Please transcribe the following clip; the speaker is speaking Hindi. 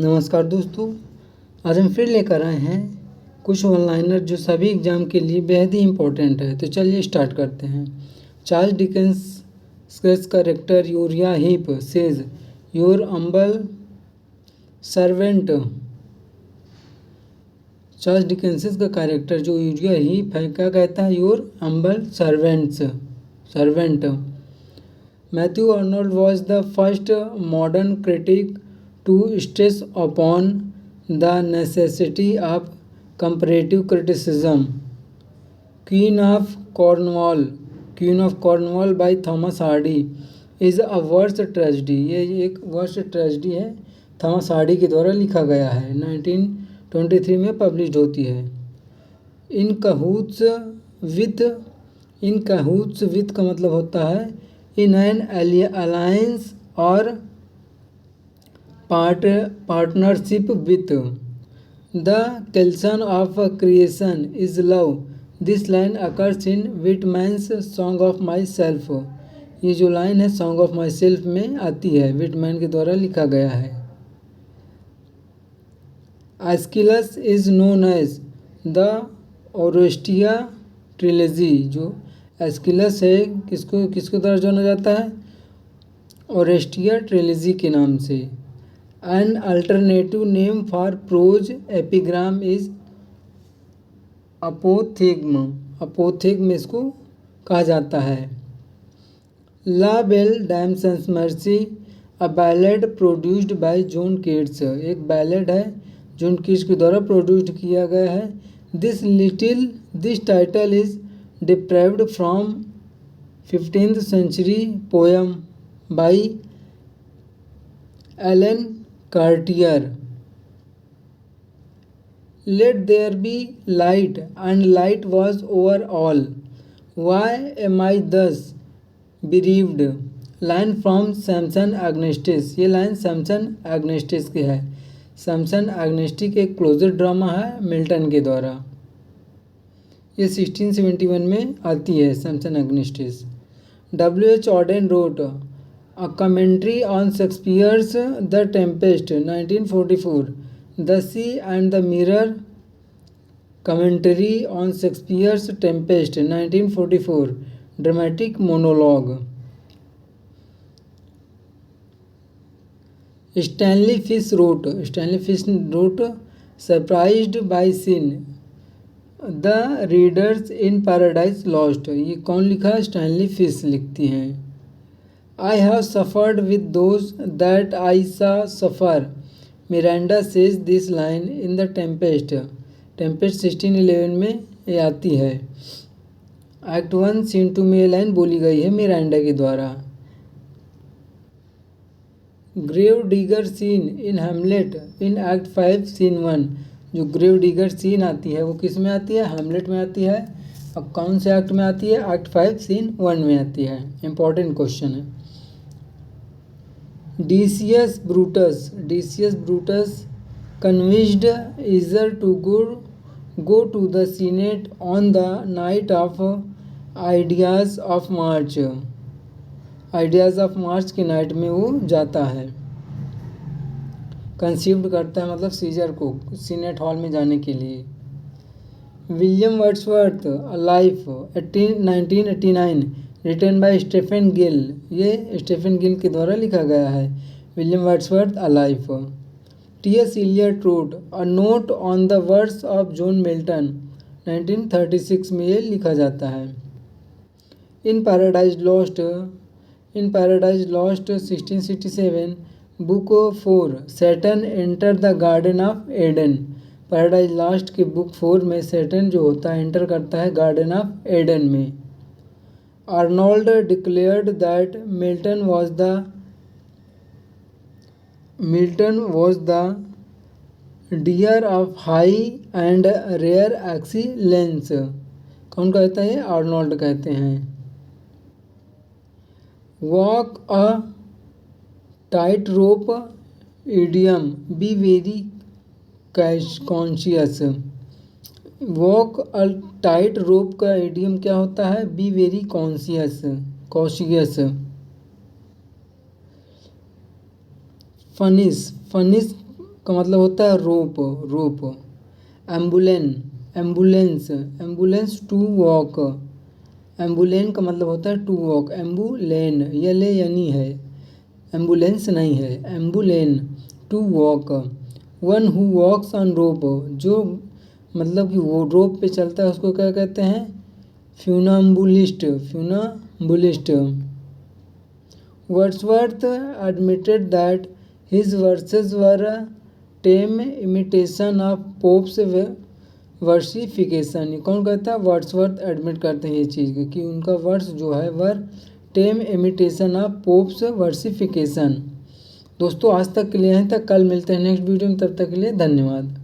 नमस्कार दोस्तों, आज हम फिर लेकर आए हैं कुछ ऑनलाइनर जो सभी एग्ज़ाम के लिए बेहद ही इम्पोर्टेंट है। तो चलिए स्टार्ट करते हैं। Charles Dickens character urea heap says your अम्बल सर्वेंट। चार्ल्स डिकेंस का कैरेक्टर जो यूरिया हीप है क्या कहता है? योर अम्बल servant. Matthew Arnold was the first modern critic to stress upon the necessity of comparative criticism. Queen of Cornwall by Thomas Hardy is a worst tragedy. ये एक वर्स्ट ट्रेजिडी है, थॉमस हार्डी के द्वारा लिखा गया है, 1923 में पब्लिश होती है। इन कहूट्स विथ का मतलब होता है इन एन अलायंस और partnership with. The kelson of creation is love. This line occurs in Whitman's Song of Myself. ये जो लाइन है सॉन्ग ऑफ माई सेल्फ में आती है, विटमैन के द्वारा लिखा गया है। Aeschylus is known as the Oresteia trilogy. जो एस्किलस है किसको द्वारा जाना जाता है? ओरेस्टिया ट्रिलॉजी के नाम से। An alternative name for prose epigram is apothegm. अपोथेग्म इसको कहा जाता है। La Belle Dame Sans Mercy, a ballad produced by John Keats. एक बैलेड है जॉन कीट्स के द्वारा प्रोड्यूस्ड किया गया है। This title is deprived from 15th century poem by Alan Cartier. Let there be light, and light was over all. Why am I thus bereaved? Line from Samson Agonistes. ये लाइन सैमसन एग्नेस्टिस की है। सैमसन एग्नेस्टिस एक क्लोजर ड्रामा है मिल्टन के द्वारा। ये 1671 में आती है Samson एग्नेस्टिस। W.H. Auden wrote A commentary on Shakespeare's The Tempest, 1944. The Sea and the Mirror, commentary on Shakespeare's Tempest, 1944. Dramatic monologue. Stanley Fish wrote Surprised by Sin, The Readers in Paradise Lost. ये कौन लिखा? स्टैनली फिश लिखती हैं। I have suffered with those that I saw suffer. Miranda says this line in The Tempest. 1611 में ये आती है। Act 1 Scene 2 में ये लाइन बोली गई है मिरांडा के द्वारा। Grave digger scene in Hamlet in Act 5 Scene 1। जो ग्रेव डिगर सीन आती है वो किस में आती है? हेमलेट में आती है। अब कौन से एक्ट में आती है? Act 5 Scene 1 में आती है। इंपॉर्टेंट क्वेश्चन है। Decius Brutus convinced Caesar to go to the Senate on the night of Ideas of March के नाइट में वो जाता है। कंसीव्ड करता है मतलब सीजर को सीनेट हॉल में जाने के लिए। William Wordsworth life 1989 written by Stephen Gill. ये स्टेफन गिल के द्वारा लिखा गया है। William Wordsworth a life. T.S. Eliot wrote A Note on the Verse of John Milton, 1936 में ये लिखा जाता है। In Paradise Lost 1667 book 4 Saturn enter the garden of Eden. Paradise Lost के बुक 4 में सैटर्न जो होता है एंटर करता है गार्डन ऑफ एडन में। Arnold declared that Milton was the deer of high and rare excellence. कौन कहता है? आर्नोल्ड कहते हैं। Walk a tightrope idiom, be very conscious. Walk a tight रोप का इडियम क्या होता है? Be very conscious. फनिश का मतलब होता है rope, rope. Ambulance to walk. एम्बुलेन का मतलब होता है टू वॉक। एम्बुलेन ये ले यानी है, एम्बुलेंस नहीं है, एम्बुलेन to walk. One who walks on rope, जो मतलब कि वो रोप पे चलता है उसको क्या कहते हैं? Funambulist, funambulist. Wordsworth admitted that his verses were a tame imitation of Pope's versification। कौन कहता है? वर्ड्सवर्थ एडमिट करते हैं ये चीज़ कि उनका वर्स जो है वह टेम इमिटेशन ऑफ पोप्स वर्सिफिकेशन। दोस्तों आज तक के लिए यहीं तक, कल मिलते हैं नेक्स्ट वीडियो में, तब तक के लिए धन्यवाद।